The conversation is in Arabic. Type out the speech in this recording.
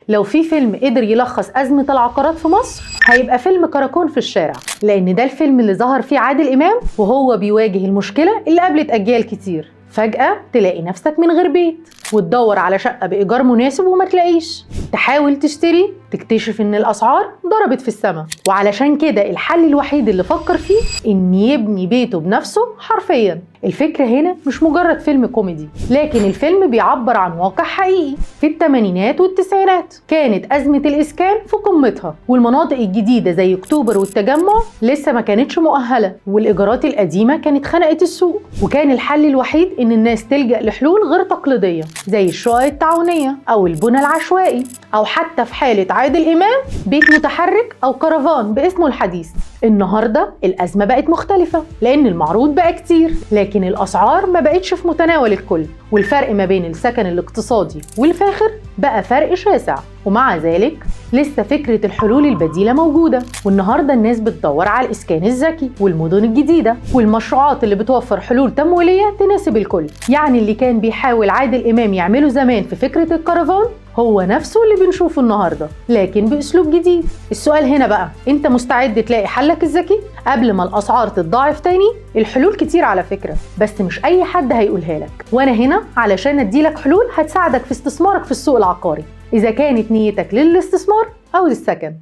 لو في فيلم قدر يلخص أزمة العقارات في مصر هيبقى فيلم كراكون في الشارع، لأن ده الفيلم اللي ظهر فيه عادل إمام وهو بيواجه المشكلة اللي قابلت أجيال كتير. فجأة تلاقي نفسك من غير بيت وتدور على شقة بإيجار مناسب وما تلاقيش، تحاول تشتري تكتشف إن الأسعار ضربت في السماء. وعلشان كده الحل الوحيد اللي فكر فيه إن يبني بيته بنفسه حرفياً. الفكرة هنا مش مجرد فيلم كوميدي، لكن الفيلم بيعبر عن واقع حقيقي. في الثمانينات والتسعينات كانت أزمة الإسكان في قمتها، والمناطق الجديدة زي أكتوبر والتجمع لسه ما كانتش مؤهلة، والإيجارات القديمة كانت خنقت السوق. وكان الحل الوحيد إن الناس تلجأ لحلول غير تقليدية زي الشقق التعاونية أو البنى العشوائي، أو حتى في حالة عادل إمام بيت متحرك أو كرفان باسمه الحديث. النهاردة الأزمة بقت مختلفة لأن المعروض بقى كتير، لكن الأسعار ما بقتش في متناول الكل، والفرق ما بين السكن الاقتصادي والفاخر بقى فرق شاسع. ومع ذلك لسه فكرة الحلول البديلة موجودة، والنهاردة الناس بتدور على الإسكان الذكي والمدن الجديدة والمشروعات اللي بتوفر حلول تمويلية تناسب الكل. يعني اللي كان بيحاول عادل إمام يعمله زمان في فكرة الكرفان هو نفسه اللي بنشوفه النهاردة، لكن بأسلوب جديد. السؤال هنا بقى، انت مستعد تلاقي حلك الذكي قبل ما الأسعار تتضاعف تاني؟ الحلول كتير على فكرة، بس مش أي حد هيقولها لك، وأنا هنا علشان أديلك حلول هتساعدك في استثمارك في السوق العقاري، إذا كانت نيتك للاستثمار أو للسكن.